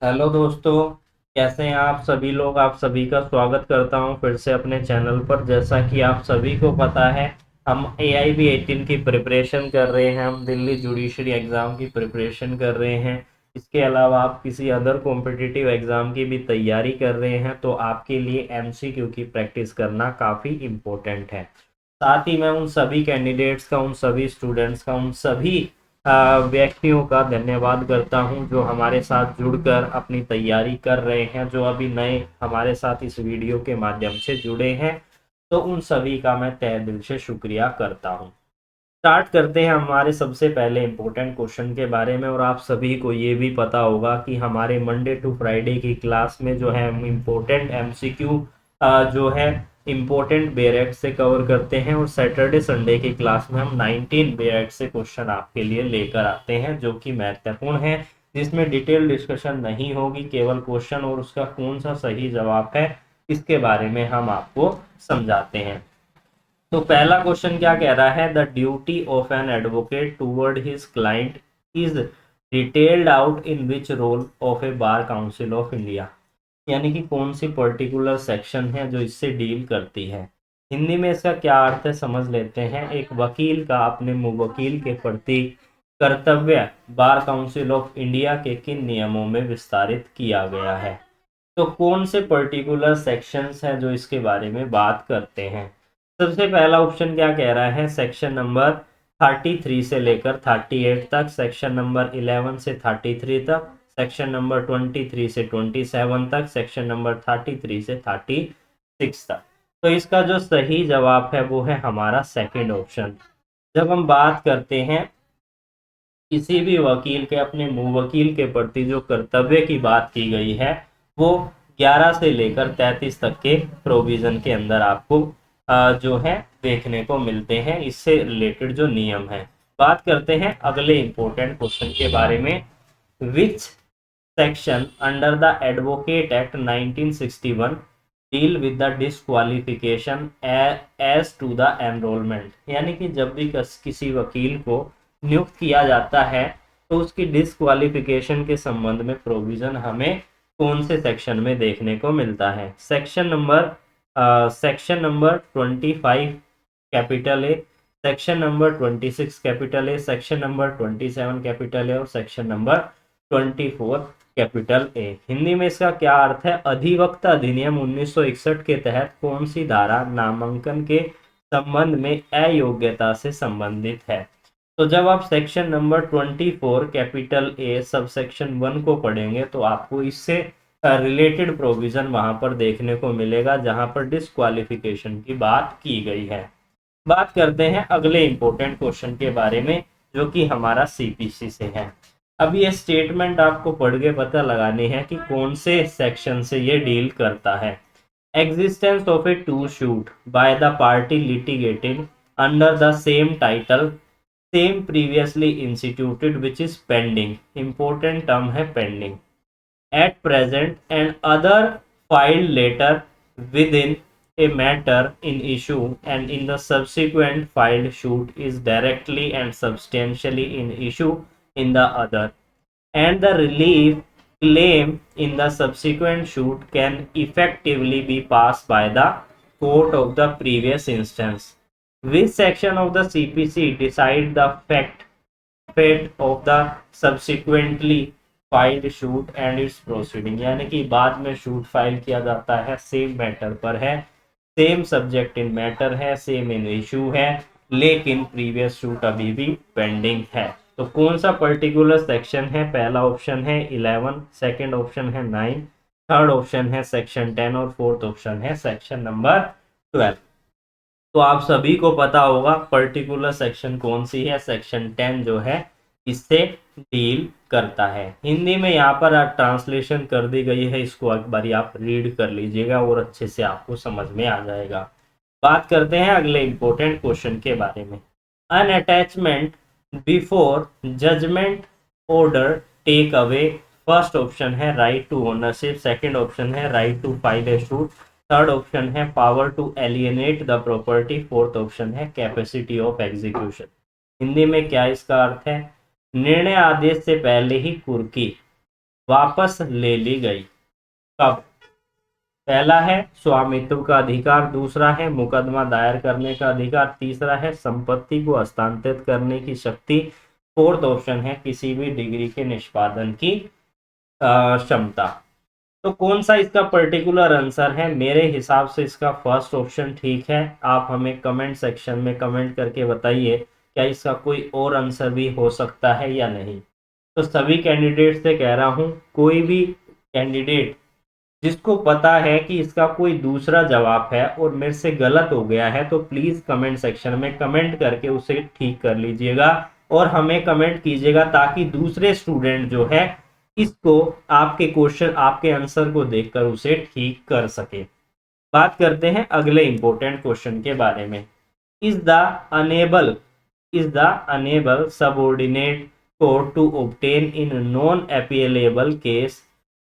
Hello दोस्तों। कैसे हैं आप सभी लोग। आप सभी का स्वागत करता हूं फिर से अपने चैनल पर। जैसा कि आप सभी को पता है, हम AIB 18 की प्रिपरेशन कर रहे हैं। हम दिल्ली जुडिशरी एग्ज़ाम की प्रिपरेशन कर रहे हैं। इसके अलावा आप किसी अदर कॉम्पिटिटिव एग्ज़ाम की भी तैयारी कर रहे हैं तो आपके लिए MCQ की प्रैक्टिस करना काफ़ी इम्पोर्टेंट है। साथ ही मैं उन सभी कैंडिडेट्स का, उन सभी स्टूडेंट्स का, उन सभी व्यक्तियों का धन्यवाद करता हूं जो हमारे साथ जुड़कर अपनी तैयारी कर रहे हैं, जो अभी नए हमारे साथ इस वीडियो के माध्यम से जुड़े हैं। तो उन सभी का मैं तहे दिल से शुक्रिया करता हूं। स्टार्ट करते हैं हमारे सबसे पहले इम्पोर्टेंट क्वेश्चन के बारे में। और आप सभी को ये भी पता होगा कि हमारे मंडे टू फ्राइडे की क्लास में जो है इम्पोर्टेंट MCQ जो है इम्पोर्टेंट बेरेट से कवर करते हैं। और सैटरडे संडे की क्लास में हम 19 बेरेट से क्वेश्चन आपके लिए लेकर आते हैं जो कि महत्वपूर्ण है, जिसमें डिटेल डिस्कशन नहीं होगी। केवल क्वेश्चन और उसका कौन सा सही जवाब है इसके बारे में हम आपको समझाते हैं। तो पहला क्वेश्चन क्या कह रहा है, the duty of an advocate toward his client is detailed out in which role of a Bar Council of India. यानी कि कौन सी पर्टिकुलर सेक्शन है जो इससे डील करती है। हिंदी में इसका क्या अर्थ है समझ लेते हैं। एक वकील का अपने मुवक्किल के प्रति कर्तव्य बार काउंसिल ऑफ इंडिया के किन नियमों में विस्तारित किया गया है। तो कौन से पर्टिकुलर सेक्शंस हैं जो इसके बारे में बात करते हैं। सबसे पहला ऑप्शन क्या कह रहा है, सेक्शन नंबर 33 से लेकर 38 तक, सेक्शन नंबर 11 से 33 तक, सेक्शन नंबर 23 से 27 तक, सेक्शन नंबर 33 से 36 तक। तो इसका जो सही जवाब है वो है हमारा सेकंड ऑप्शन। जब हम बात करते हैं किसी भी वकील के अपने मुवक्किल के प्रति जो कर्तव्य की बात की गई है, वो 11 से लेकर 33 तक के प्रोविजन के अंदर आपको जो है देखने को मिलते हैं। इससे रिलेटेड जो नियम है, बात करते हैं अगले इंपॉर्टेंट क्वेश्चन के बारे में। Which section under the advocate act 1961 deal with the disqualification as to the enrolment. यानी कि जब भी किसी वकील को नियुक्त किया जाता है तो उसकी डिस्क्वालिफिकेशन के संबंध में प्रोविजन हमें कौन से सेक्शन में देखने को मिलता है। Section number 25 capital A, section number 26 capital A, section number 27 capital A और section number 24 capital A. Hindi में इसका क्या अर्थ है, अधिवक्ता अधिनियम 1961 के तहत कौन सी धारा नामांकन के संबंध में अयोग्यता से संबंधित है। तो जब आप सेक्शन नंबर 24 कैपिटल ए सब सेक्शन 1 को पढ़ेंगे तो आपको इससे रिलेटेड प्रोविजन वहां पर देखने को मिलेगा जहां पर डिस्क्वालिफिकेशन की बात की गई है। बात करते हैं अगले इंपॉर्टेंट क्वेश्चन के बारे में जो कि हमारा CPC से है। अब ये स्टेटमेंट आपको पढ़ के पता लगानी है कि कौन से सेक्शन से ये डील करता है। Existence of a two suit by the party litigated under the same title same previously instituted which is pending. Important term है pending. at present and other filed later within a matter in issue and in the subsequent filed suit is directly and substantially in issue in the other, and the relief claim in the subsequent suit can effectively be passed by the court of the previous instance. Which section of the CPC decide the fate of the subsequently filed shoot and it's proceeding. यानी कि बाद में shoot file किया जाता है, same matter पर है, same subject in matter है, सेम इन इशू है, लेकिन प्रीवियस शूट अभी भी पेंडिंग है। तो कौन सा पर्टिकुलर सेक्शन है, पहला ऑप्शन है 11, सेकंड ऑप्शन है 9, थर्ड ऑप्शन है सेक्शन 10 और फोर्थ ऑप्शन है सेक्शन नंबर 12। तो आप सभी को पता होगा पर्टिकुलर सेक्शन कौन सी है, सेक्शन 10 जो है इससे डील करता है। हिंदी में यहाँ पर ट्रांसलेशन कर दी गई है, इसको एक बार आप रीड कर लीजिएगा और अच्छे से आपको समझ में आ जाएगा। बात करते हैं अगले इंपॉर्टेंट क्वेश्चन के बारे में। अन attachment before judgement order take away. First option है right to ownership, second option है right to file a suit, third option है power to alienate the property, fourth option है कैपेसिटी ऑफ एग्जीक्यूशन। हिंदी में क्या इसका अर्थ है, निर्णय आदेश से पहले ही कुर्की वापस ले ली गई। कब? पहला है स्वामित्व का अधिकार, दूसरा है मुकदमा दायर करने का अधिकार, तीसरा है संपत्ति को हस्तांतरित करने की शक्ति, फोर्थ ऑप्शन है किसी भी डिग्री के निष्पादन की क्षमता। तो कौन सा इसका पर्टिकुलर आंसर है? मेरे हिसाब से इसका फर्स्ट ऑप्शन ठीक है। आप हमें कमेंट सेक्शन में कमेंट करके बताइए क्या इसका कोई और आंसर भी हो सकता है या नहीं। तो सभी कैंडिडेट से कह रहा हूं, कोई भी कैंडिडेट जिसको पता है कि इसका कोई दूसरा जवाब है और मेरे से गलत हो गया है, तो प्लीज कमेंट सेक्शन में कमेंट करके उसे ठीक कर लीजिएगा और हमें कमेंट कीजिएगा, ताकि दूसरे स्टूडेंट जो है इसको आपके क्वेश्चन, आपके आंसर को देखकर उसे ठीक कर सके। बात करते हैं अगले इंपॉर्टेंट क्वेश्चन के बारे में। Is the unable is the unable subordinate court to obtain in non-appealable case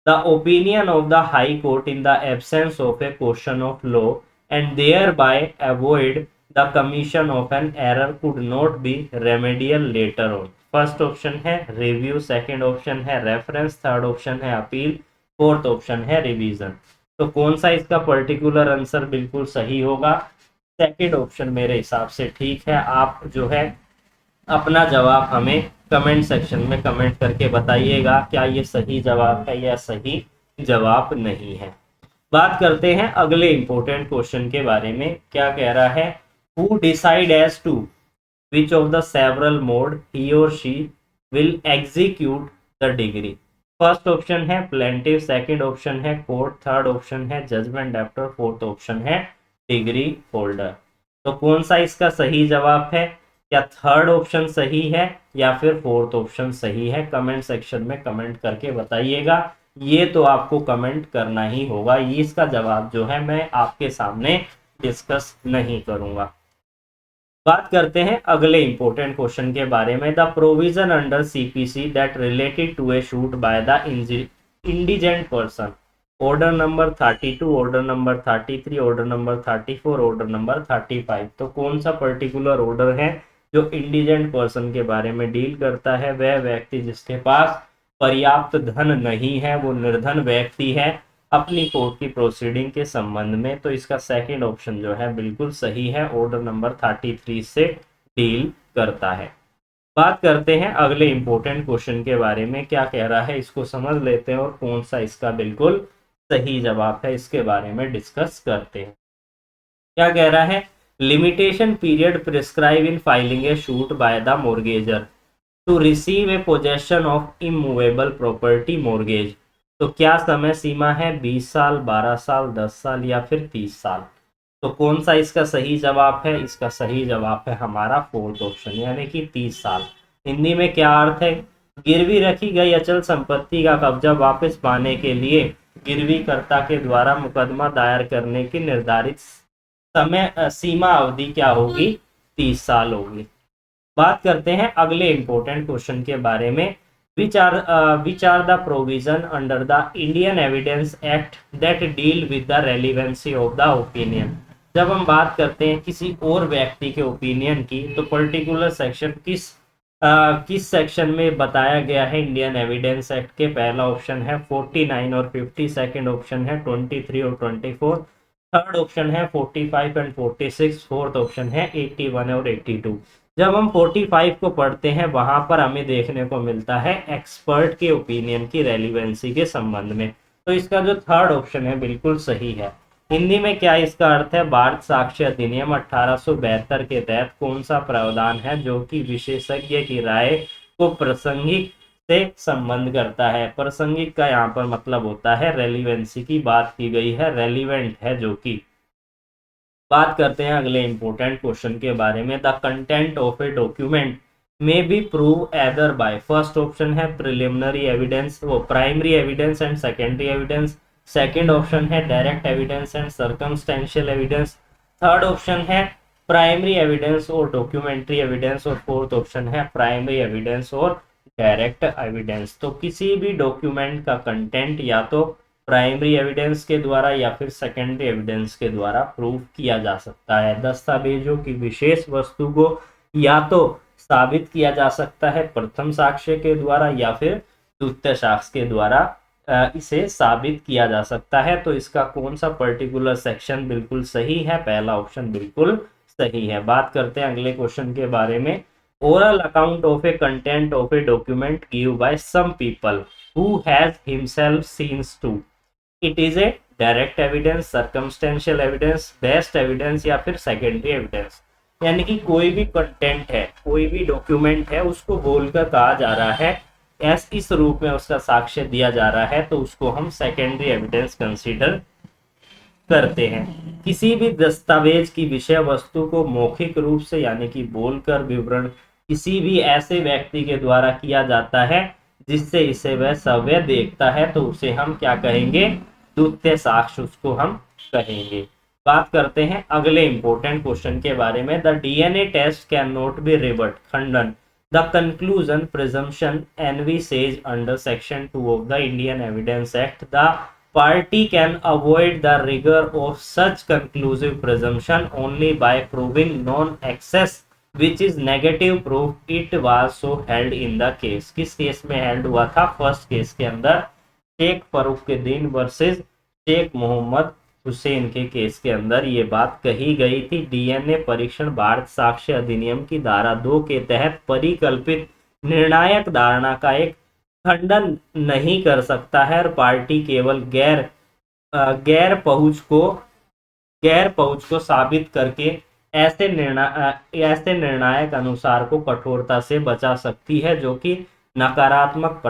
the opinion of the High Court in the absence of a question of law and thereby avoid the commission of an error could not be remedial later on। First option है review, second option है reference, third option है appeal, fourth option है revision. तो कौन सा इसका particular answer बिल्कुल सही होगा? सेकंड ऑप्शन मेरे हिसाब से ठीक है। आप जो है अपना जवाब हमें कमेंट सेक्शन में कमेंट करके बताइएगा क्या ये सही जवाब है या सही जवाब नहीं है। बात करते हैं अगले इंपॉर्टेंट क्वेश्चन के बारे में। क्या कह रहा है? Who decide as to which of the several mode he और she will execute the decree. First option है प्लेंटिव, सेकंड ऑप्शन है कोर्ट, थर्ड ऑप्शन है जजमेंट डेप्टर, फोर्थ ऑप्शन है डिग्री होल्डर। तो कौन सा इसका सही जवाब है? क्या थर्ड ऑप्शन सही है या फिर फोर्थ ऑप्शन सही है? कमेंट सेक्शन में कमेंट करके बताइएगा। ये तो आपको कमेंट करना ही होगा, ये इसका जवाब जो है मैं आपके सामने डिस्कस नहीं करूंगा। बात करते हैं अगले इंपॉर्टेंट क्वेश्चन के बारे में। The provision under CPC that related to a suit by the indigent person, order number 32, order number 33, order number 34, order number 35। तो कौन सा पर्टिकुलर ऑर्डर है जो इंडिजेंट पर्सन के बारे में डील करता है? वह व्यक्ति जिसके पास पर्याप्त धन नहीं है, वो निर्धन व्यक्ति है अपनी कोर्ट की प्रोसीडिंग के संबंध में। तो इसका सेकंड ऑप्शन जो है बिल्कुल सही है, ऑर्डर नंबर 33 से डील करता है। बात करते हैं अगले इंपॉर्टेंट क्वेश्चन के बारे में। क्या कह रहा है इसको समझ लेते हैं और कौन सा इसका बिल्कुल सही जवाब है इसके बारे में डिस्कस करते हैं। क्या कह रहा है? Limitation period prescribe in filing a suit by the mortgagor to receive a possession of immovable property mortgage. तो क्या समय सीमा है? 20 साल, 12 साल, 10 साल या फिर 30 साल। तो कौन सा इसका सही जवाब है? इसका सही जवाब है हमारा फोर्थ ऑप्शन, यानी कि 30 साल। हिंदी में क्या अर्थ है? गिरवी रखी गई अचल संपत्ति का कब्जा वापस पाने के लिए गिरवीकर्ता के द्वारा मुकदमा दायर करने की निर्धारित समय सीमा अवधि क्या होगी? 30 साल होगी। बात करते हैं अगले इंपॉर्टेंट क्वेश्चन के बारे में। Which are the provision under the Indian evidence act that deal with the relevancy of the opinion. जब हम बात करते हैं किसी और व्यक्ति के ओपिनियन की, तो पर्टिकुलर सेक्शन किस सेक्शन में बताया गया है इंडियन एविडेंस एक्ट के? पहला ऑप्शन है 49 और 50, सेकंड ऑप्शन है 23 और 24, थर्ड ऑप्शन है 45 एंड 46, फोर्थ ऑप्शन है 81 और 82। जब हम 45 को पढ़ते हैं वहां पर हमें देखने को मिलता है एक्सपर्ट के ओपिनियन की रेलिवेंसी के संबंध में। तो इसका जो थर्ड ऑप्शन है बिल्कुल सही है। हिंदी में क्या इसका अर्थ है? भारत साक्ष्य अधिनियम 1872 के तहत कौन सा प्रावधान है जो कि विशेषज्ञ की राय को प्रासंगिक से संबंध करता है? प्रासंगिक का यहाँ पर मतलब होता है रेलिवेंसी की बात की गई है, रेलिवेंट है जो कि। बात करते हैं अगले इंपॉर्टेंट क्वेश्चन के बारे में। The content of a document may be proved either by, first option है प्रिलिमिनरी एविडेंस, वो primary evidence and secondary evidence, second option है direct evidence and circumstantial evidence, third option है प्राइमरी एविडेंस और documentary evidence, और fourth option है primary evidence और direct evidence. तो किसी भी डॉक्यूमेंट का कंटेंट या तो प्राइमरी एविडेंस के द्वारा या फिर सेकेंडरी एविडेंस के द्वारा प्रूव किया जा सकता है। दस्तावेजों की विशेष वस्तु को या तो साबित किया जा सकता है प्रथम साक्ष्य के द्वारा या फिर द्वितीय साक्ष्य के द्वारा इसे साबित किया जा सकता है। तो इसका कौन सा पर्टिकुलर सेक्शन बिल्कुल सही है? पहला ऑप्शन बिल्कुल सही है। बात करते हैं अगले क्वेश्चन के बारे में। Oral account of a content of a document give by some people who has himself scenes to, it is a direct evidence, circumstantial evidence, best evidence या फिर सेकेंडरी एविडेंस। यानी कि कोई भी कंटेंट है, कोई भी डॉक्यूमेंट है, उसको बोलकर कहा जा रहा है, इस रूप में उसका साक्ष्य दिया जा रहा है, तो उसको हम सेकेंडरी एविडेंस कंसीडर करते हैं। किसी भी दस्तावेज की विषय वस्तु को मौखिक रूप से यानी कि बोलकर विवरण किसी भी ऐसे व्यक्ति के द्वारा किया जाता है जिससे इसे वह सव्य देखता है, तो उसे हम क्या कहेंगे? द्वितीय साक्ष्य उसको हम कहेंगे। बात करते हैं अगले इंपॉर्टेंट क्वेश्चन के बारे में। The DNA test can not be revert, खंडन, the conclusion, presumption, envisages under section 2 of the Indian evidence Act, the party can avoid the rigor of such conclusive presumption only by proving non-access which is negative proof it was so held in the case। किस case में held हुआ था? First case के अंदर Sheikh फर्रुखुद्दीन versus Sheikh Mohammad Hussain के case के अंदर ये बात कही गई थी। डीएनए परीक्षण भारत साक्ष्य अधिनियम की धारा 2 के तहत परिकल्पित निर्णायक धारणा का एक खंडन नहीं कर सकता है और पार्टी केवल गैर पहुंच को साबित करके ऐसे निर्णायक अनुसार को कठोरता से बचा सकती है जो कि नकारात्मक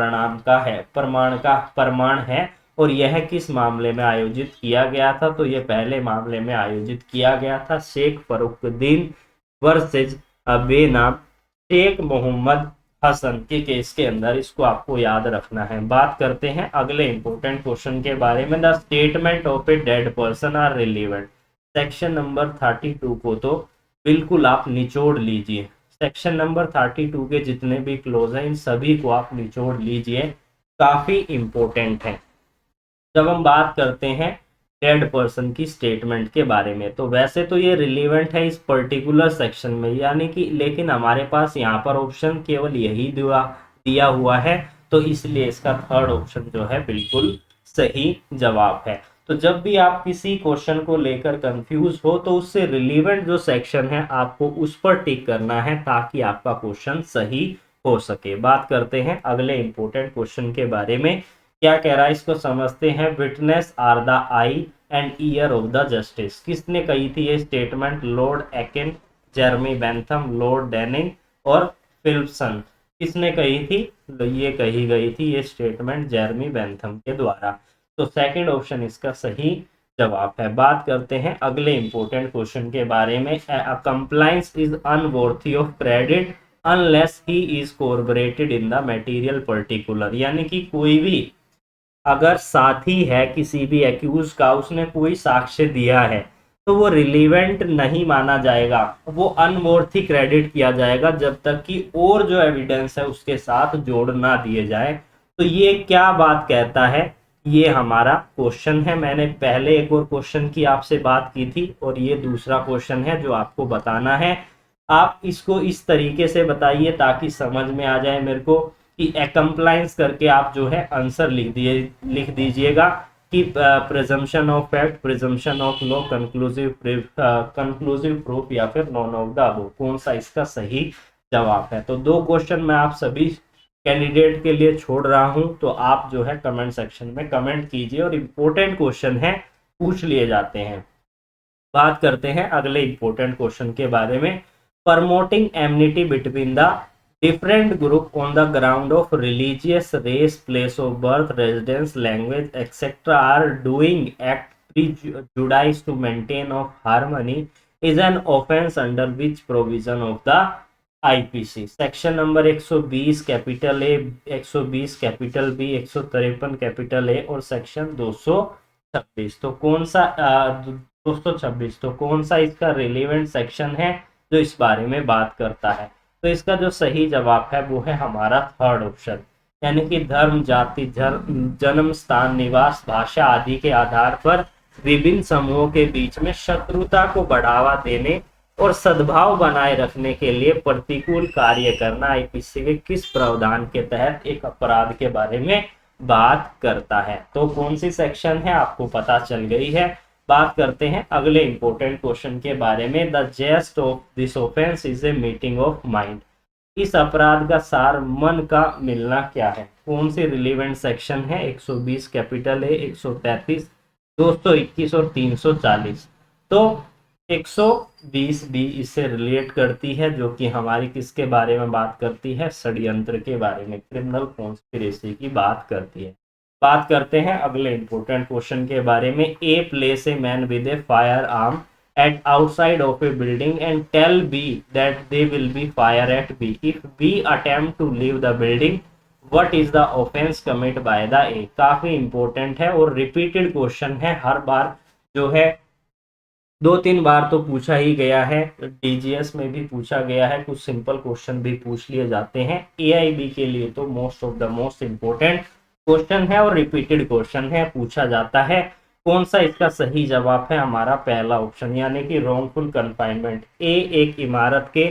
प्रमाण है। और यह किस मामले में आयोजित किया गया था? तो यह पहले मामले में आयोजित किया गया था, शेख फर्रुखुद्दीन वर्सेज बेनाम शेख मोहम्मद हसन के केस के अंदर। इसको आपको याद रखना है। बात करते हैं अगले इंपॉर्टेंट क्वेश्चन के बारे में। The statement of a dead person are relevant, section number 32 को तो बिल्कुल आप निचोड़ लीजिए। सेक्शन नंबर 32 के जितने भी क्लोज हैं इन सभी को आप निचोड़ लीजिए, काफी इंपॉर्टेंट है। जब हम बात करते हैं डेड पर्सन की स्टेटमेंट के बारे में, तो वैसे तो ये रिलेवेंट है इस पर्टिकुलर सेक्शन में, यानी कि लेकिन हमारे पास यहाँ पर ऑप्शन केवल यही दिया हुआ है, तो इसलिए इसका थर्ड ऑप्शन जो है बिल्कुल सही जवाब है। तो जब भी आप किसी क्वेश्चन को लेकर कंफ्यूज हो तो उससे रिलेवेंट जो सेक्शन है आपको उस पर टिक करना है ताकि आपका क्वेश्चन सही हो सके। बात करते हैं अगले इंपॉर्टेंट क्वेश्चन के बारे में। क्या कह रहा है इसको समझते हैं। Witness are the eye and ear of the justice, किसने कही थी ये statement? Lord Atkin, Jeremy Bentham, lord Denning और फिलिप्सन। किसने कही थी? ये कही गई थी ये स्टेटमेंट जेरमी बेंथम के द्वारा। तो सेकंड ऑप्शन इसका सही जवाब है। बात करते हैं अगले इंपॉर्टेंट क्वेश्चन के बारे में। Compliance is unworthy of credit unless he is corroborated in the material particular, यानी कि कोई भी अगर साथी है किसी भी एक्यूज का, उसने कोई साक्ष्य दिया है तो वो रिलीवेंट नहीं माना जाएगा, वो अनवर्थी क्रेडिट किया जाएगा जब तक कि और जो एविडेंस है उसके साथ जोड़ ना दिए जाए। तो ये क्या बात कहता है? ये हमारा क्वेश्चन है। मैंने पहले एक और क्वेश्चन की आपसे बात की थी और ये दूसरा क्वेश्चन है जो आपको बताना है। आप इसको इस तरीके से बताइए ताकि समझ में आ जाए मेरे को कि कंप्लायंस करके आप जो है आंसर लिख दीजिएगा कि presumption of fact, presumption of no, conclusive proof या फिर नॉन ऑफ द अबव, कौन सा इसका सही जवाब है। तो दो क्वेश्चन मैं आप सभी कैंडिडेट के लिए छोड़ रहा हूं, तो आप जो है कमेंट सेक्शन में कमेंट कीजिए और इम्पोर्टेंट क्वेश्चन है पूछ लिए जाते हैं। बात करते हैं अगले इम्पोर्टेंट क्वेश्चन के बारे में। Promoting amity between the different group on the ground of religious, race, place of birth, residence, language, etc. are doing act prejudice to maintain of harmony is an offense under which provision of the IPC? Section number 120 capital A, 120 capital B, 153 capital A और section 226। तो कौन सा 226, तो कौन सा इसका relevant section है जो इस बारे में बात करता है? तो इसका जो सही जवाब है वो है हमारा थर्ड ऑप्शन, यानी कि धर्म, जाति, जन्म स्थान, निवास, भाषा आदि के आधार पर विभिन्न समूहों के बीच में शत्रुता को बढ़ावा देने और सद्भाव बनाए रखने के लिए प्रतिकूल कार्य करना आईपीसी के किस प्रावधान के तहत एक अपराध के बारे में बात करता है। तो कौन सी सेक्शन है आपको पता चल गई है। बात करते हैं अगले इंपॉर्टेंट क्वेश्चन के बारे में। The gist of this offence is a meeting of mind. इस अपराध का सार मन का मिलना क्या है। कौन सी रिलीवेंट सेक्शन है। 120 कैपिटल ए, 133, 221 और 340। तो 120 बी इससे रिलेट करती है, जो कि हमारी किसके बारे में बात करती है, षड्यंत्र के बारे में, क्रिमिनल कॉन्स्पिरेसी की बात करती है। बात करते हैं अगले इंपॉर्टेंट क्वेश्चन के बारे में। A place a man with A fire arm at outside of a building and tell B that they will be fire at B. If B attempt to leave the building, what is the offense commit by the A? काफी important है और repeated question है, हर बार जो है 2-3 बार तो पूछा ही गया है। डीजीएस में भी पूछा गया है, कुछ सिंपल क्वेश्चन भी पूछ लिए जाते हैं। एआईबी के लिए तो most of the most important question है और रिपीटेड क्वेश्चन है, पूछा जाता है। कौन सा इसका सही जवाब है, हमारा पहला ऑप्शन, यानी कि रॉन्गफुल कन्फाइनमेंट। ए एक इमारत के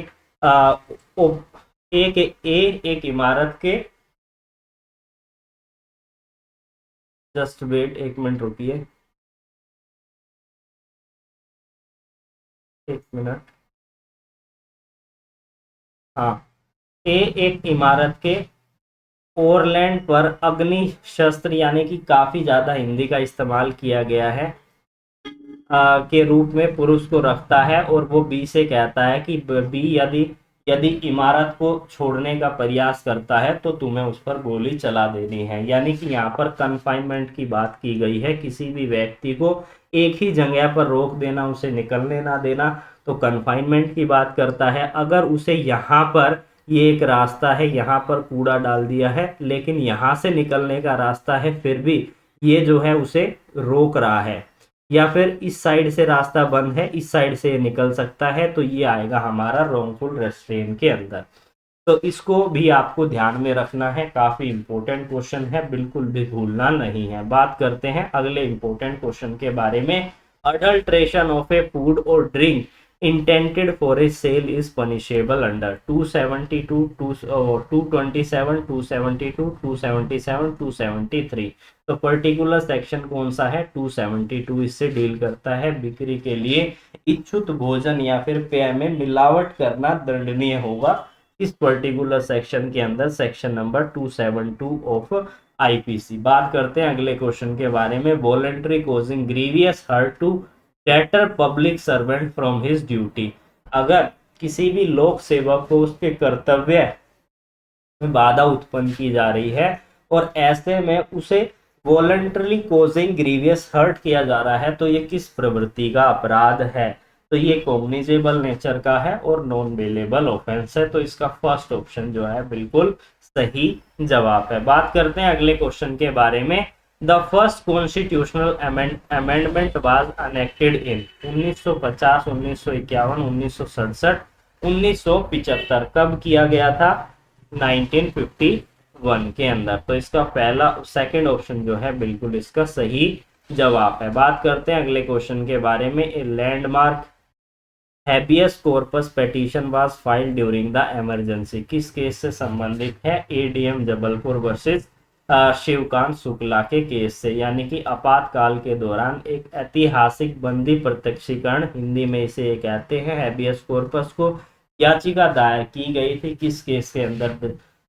एक इमारत के, जस्ट वेट, 1 मिनट रुकिए, 1 मिनट। हाँ, ए एक इमारत के ओरलैंड पर अग्नि शस्त्र, यानी कि काफी ज्यादा हिंदी का इस्तेमाल किया गया है, के रूप में पुरुष को रखता है और वो बी से कहता है कि बी यदि यदि इमारत को छोड़ने का प्रयास करता है तो तुम्हें उस पर गोली चला देनी है। यानी कि यहाँ पर कन्फाइनमेंट की बात की गई है, किसी भी व्यक्ति को एक ही जगह पर रोक देना, उसे निकलने ना देना, तो कन्फाइनमेंट की बात करता है। अगर उसे यहाँ पर, ये एक रास्ता है, यहाँ पर कूड़ा डाल दिया है, लेकिन यहाँ से निकलने का रास्ता है, फिर भी ये जो है उसे रोक रहा है, या फिर इस साइड से रास्ता बंद है, इस साइड से निकल सकता है, तो ये आएगा हमारा रॉन्गफुल रेस्ट्रेन के अंदर। तो इसको भी आपको ध्यान में रखना है, काफी इंपॉर्टेंट क्वेश्चन है, बिल्कुल भी भूलना नहीं है। बात करते हैं अगले इंपॉर्टेंट क्वेश्चन के बारे में। अडल्ट्रेशन ऑफ ए फूड और drink intended for a sale is punishable under 272, 227, 272, 277, 273। तो पर्टिकुलर सेक्शन कौन सा है, 272 इससे डील करता है। बिक्री के लिए इच्छुक भोजन या फिर पेय में मिलावट करना दंडनीय होगा। इस पर्टिकुलर सेक्शन के अंदर सेक्शन नंबर 272 ऑफ आईपीसी। बात करते हैं अगले क्वेश्चन के बारे में। Voluntary causing grievous hurt to deter public servant from his duty. अगर किसी भी लोक सेवक को उसके कर्तव्य में बाधा उत्पन्न की जा रही है और ऐसे में उसे वॉलंटरली कॉजिंग ग्रीवियस हर्ट किया जा रहा है, तो ये किस प्रवृत्ति का अपराध है। तो ये कॉग्निजेबल नेचर का है और नॉन बेलेबल ऑफेंस है। तो इसका फर्स्ट ऑप्शन जो है बिल्कुल सही जवाब है। बात करते हैं अगले क्वेश्चन के बारे में। The first constitutional amendment was enacted इन 1950, 1951, 1967, 1975। कब किया गया था, 1951 के अंदर। तो इसका पहला, सेकंड ऑप्शन जो है बिल्कुल इसका सही जवाब है। बात करते हैं अगले क्वेश्चन के बारे में। A landmark habeas corpus petition was filed during the emergency. किस केस से संबंधित है, एडीएम जबलपुर वर्सेस शिवकांत शुक्ला के केस से, यानी कि आपातकाल के दौरान एक ऐतिहासिक बंदी प्रत्यक्षीकरण, हिंदी में इसे कहते हैं, हैबियस कॉर्पस को याचिका दायर की गई थी। किस केस के अंदर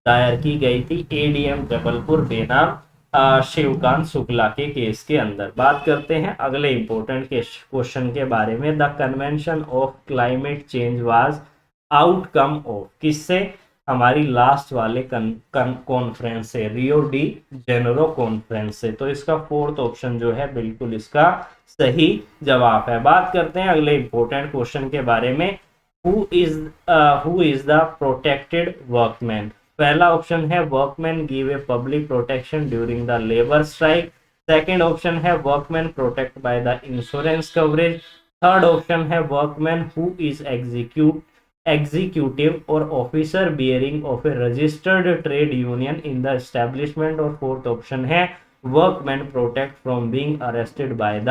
दायर की गई थी, एडीएम जबलपुर बेनाम शिवकांत शुक्ला के केस के अंदर। बात करते हैं अगले इंपॉर्टेंट क्वेश्चन के बारे में। The convention of climate change was outcome of, किससे, हमारी लास्ट वाले कॉन्फ्रेंस से, रियो डी जेनेरो कॉन्फ्रेंस से। तो इसका फोर्थ ऑप्शन जो है बिल्कुल इसका सही जवाब है। बात करते हैं अगले इंपॉर्टेंट क्वेश्चन के बारे में। Who is the protected workman. पहला ऑप्शन है workman give a public protection during the labour strike. Second option है workman protect by the insurance coverage. Third option है वर्कमैन हु इज एग्जीक्यूटिव और officer bearing of a registered trade union in the establishment. और fourth option है workman protect from being arrested by the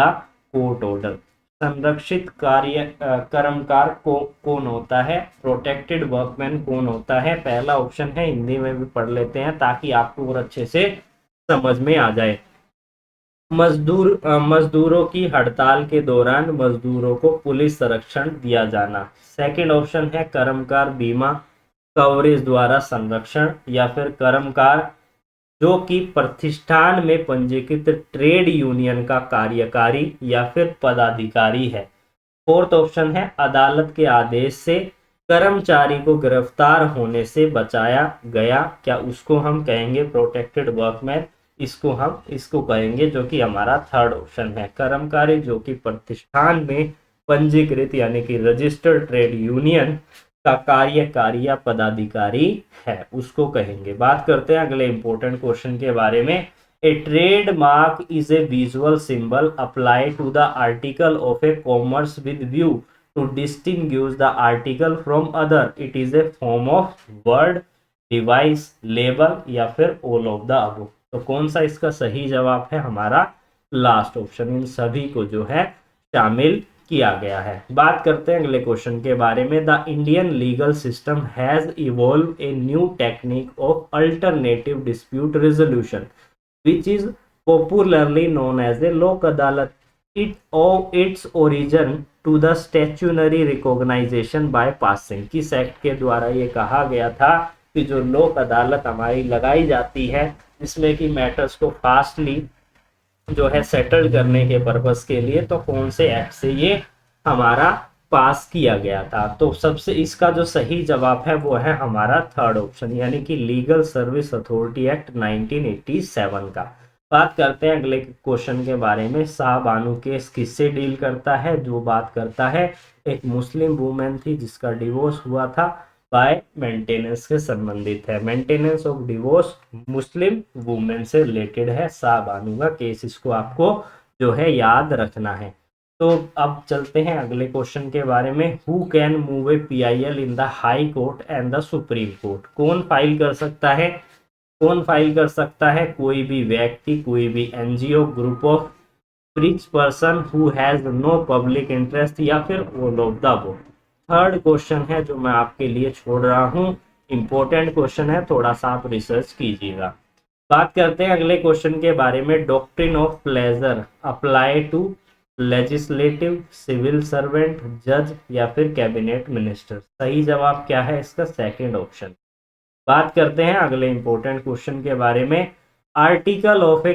court order. संरक्षित कर्मकार को कौन होता है? प्रोटेक्टेड वर्कमैन कौन होता है? पहला ऑप्शन है, हिंदी में भी पढ़ लेते हैं ताकि आपको और अच्छे से समझ में आ जाए। मजदूरों की हड़ताल के दौरान मजदूरों को पुलिस संरक्षण दिया जाना। सेकंड ऑप्शन है कर्मकार बीमा कवरेज द्वारा संरक्षण, या फिर कर्मकार जो कि प्रतिष्ठान में पंजीकृत ट्रेड यूनियन का कार्यकारी या फिर पदाधिकारी है। फोर्थ ऑप्शन है अदालत के आदेश से कर्मचारी को गिरफ्तार होने से बचाया गया, क्या उसको हम कहेंगे प्रोटेक्टेड वर्कमैन? इसको कहेंगे, जो कि हमारा थर्ड ऑप्शन है, कर्मचारी जो कि प्रतिष्ठान में पंजीकृत यानी कि रजिस्टर्ड ट्रेड यूनियन का कार्यकारी या पदाधिकारी है, उसको कहेंगे। बात करते हैं अगले इंपॉर्टेंट क्वेश्चन के बारे में। A trademark is a visual symbol applied to the article of a commerce with view to distinguish the article from other. It is a form of word, device, label या फिर all of the above। तो कौन सा इसका सही जवाब है? हमारा लास्ट ऑप्शन, इन सभी को जो है शामिल किया गया है। बात करते हैं अगले क्वेश्चन के बारे में। The Indian legal system has evolve a new technique of alternative dispute resolution which is popularly known as a lok adalat. It owes its origin to the statutory recognition by passing। किस act के द्वारा ये कहा गया था कि जो लोक अदालत हमारी लगाई जाती है जिसमें कि मैटर्स को फास्टली जो है सेटल करने के पर्पस के लिए, तो कौन से एक्ट से ये हमारा पास किया गया था? तो सबसे इसका जो सही जवाब है वो है हमारा थर्ड ऑप्शन, यानी कि लीगल सर्विस अथॉरिटी एक्ट 1987 का। बात करते हैं अगले क्वेश्चन के बारे में। शाह बानो केस किससे डील करता है? जो बात करता है एक मुस्लिम वुमेन थी जिसका डिवोर्स हुआ था, बाय मेंटेनेंस से संबंधित है। Maintenance of divorce Muslim women से रिलेटेड है शाह बानो का केस, इसको आपको जो है याद रखना है। तो अब चलते हैं अगले क्वेश्चन के बारे में। Who can move A PIL in the high court and the supreme court? कौन फाइल कर सकता है? कौन फाइल कर सकता है? कोई भी व्यक्ति, कोई भी NGO, group of rich person who has no public interest, या फिर all of the above. Third question है जो मैं आपके लिए छोड़ रहा हूं, इंपॉर्टेंट क्वेश्चन है, थोड़ा सा आप रिसर्च कीजिएगा। बात करते हैं अगले क्वेश्चन के बारे में। Doctrine of pleasure apply to legislative, civil servant, जज या फिर कैबिनेट मिनिस्टर? सही जवाब क्या है इसका? Second option. बात करते हैं अगले इंपॉर्टेंट क्वेश्चन के बारे में। Article of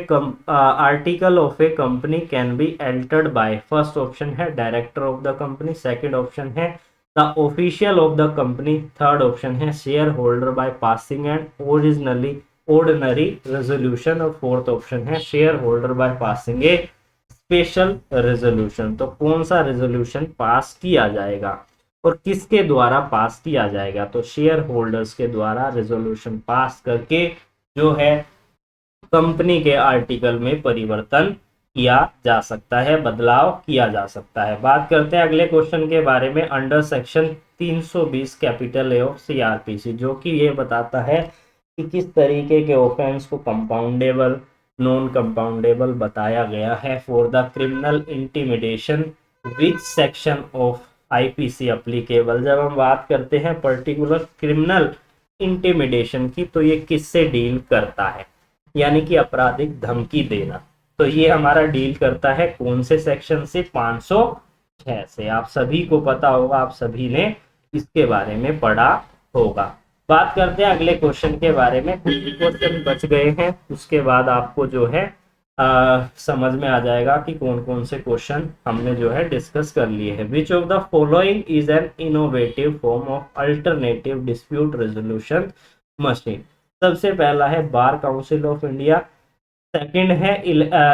a company can be altered by, first option है director of the company, second option है the official of the company, third option है shareholder by passing and ordinary resolution, और fourth option है shareholder by passing a special resolution. तो कौन सा resolution pass किया जाएगा और किसके द्वारा पास किया जाएगा? तो शेयर होल्डर्स के द्वारा रेजोल्यूशन पास करके जो है कंपनी के आर्टिकल में परिवर्तन किया जा सकता है, बदलाव किया जा सकता है। बात करते हैं अगले क्वेश्चन के बारे में। Under section 320 capital A of CRPC, जो कि ये बताता है कि किस तरीके के ऑफेंस को कंपाउंडेबल, नॉन कंपाउंडेबल बताया गया है। For the criminal intimidation which section of IPC applicable? जब हम बात करते हैं पर्टिकुलर क्रिमिनल इंटिमिडेशन की, तो ये किससे डील करता है? यानी कि आपराधिक धमकी देना। तो ये हमारा डील करता है कौन से सेक्शन से? 506 से। आप सभी को पता होगा, आप सभी ने इसके बारे में पढ़ा होगा। बात करते हैं अगले क्वेश्चन के बारे में। कुछ क्वेश्चन बच गए हैं, उसके बाद आपको जो है समझ में आ जाएगा कि कौन कौन से क्वेश्चन हमने जो है डिस्कस कर लिए हैं। विच of the following is an innovative form of alternative dispute resolution machine? सबसे पहला है बार काउंसिल ऑफ इंडिया, सेकंड है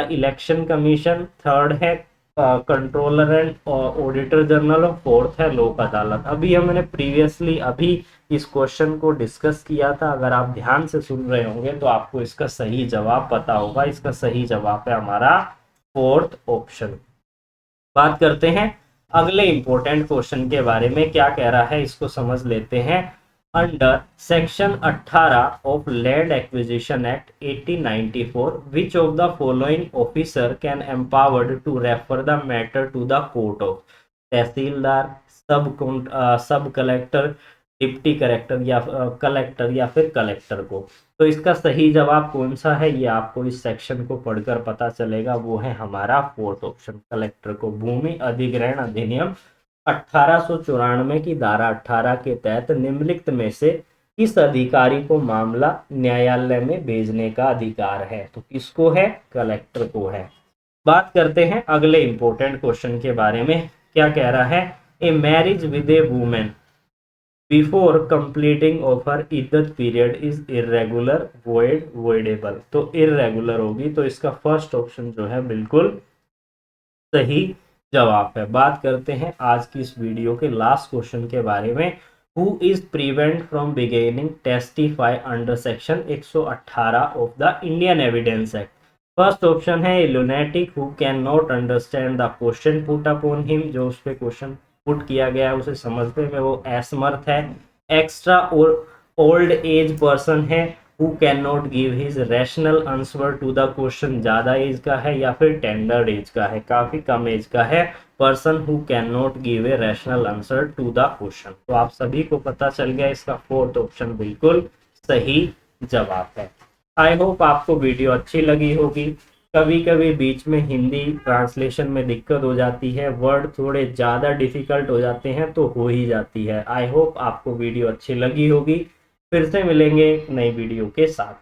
इलेक्शन कमीशन, थर्ड है कंट्रोलर एंड ऑडिटर जनरल, और फोर्थ है लोक अदालत। अभी हमने प्रीवियसली अभी इस क्वेश्चन को डिस्कस किया था, अगर आप ध्यान से सुन रहे होंगे तो आपको इसका सही जवाब पता होगा। इसका सही जवाब है हमारा फोर्थ ऑप्शन। बात करते हैं अगले इंपॉर्टेंट क्वेश्चन के बारे में। क्या कह रहा है इसको समझ लेते हैं। under section 18 of Land Acquisition Act 1894, which of the following officer can empowered to refer the matter to the court of तहसीलदार, सब कलेक्टर, डिप्टी कलेक्टर या कलेक्टर या फिर कलेक्टर को। तो इसका सही जवाब कौन सा है ये आपको इस सेक्शन को पढ़कर पता चलेगा, वो है हमारा फोर्थ ऑप्शन कलेक्टर को। भूमि अधिग्रहण अधिनियम 1894 की धारा 18 के तहत निम्नलिखित में से किस अधिकारी को मामला न्यायालय में भेजने का अधिकार है, तो किसको है, कलेक्टर को है। बात करते हैं अगले इंपॉर्टेंट क्वेश्चन के बारे में। क्या कह रहा है, a marriage with a women before completing of her इद्दत period is irregular, void, voidable. तो इरेगुलर होगी, तो इसका फर्स्ट ऑप्शन जो है बिल्कुल सही जवाब है। बात करते हैं आज की इस वीडियो के लास्ट क्वेश्चन के बारे में। Who is prevent from beginning testify under section 118 of the Indian evidence Act. First option है lunatic who can not understand the question put upon him, जो उस पर क्वेश्चन पुट किया गया है उसे समझने में वो असमर्थ है। एक्स्ट्रा और ओल्ड एज पर्सन है who can not give his rational answer to the question, ज़्यादा एज का है या फिर टेंडर एज का है, काफ़ी कम एज का है person who can not give a rational answer to the question. तो आप सभी को पता चल गया, इसका फोर्थ ऑप्शन बिल्कुल सही जवाब है। आई होप आपको वीडियो अच्छी लगी होगी। कभी कभी बीच में हिंदी ट्रांसलेशन में दिक्कत हो जाती है, वर्ड थोड़े ज़्यादा डिफिकल्ट हो जाते हैं, तो हो ही जाती है। आई होप आपको वीडियो अच्छी लगी होगी। फिर से मिलेंगे नई वीडियो के साथ।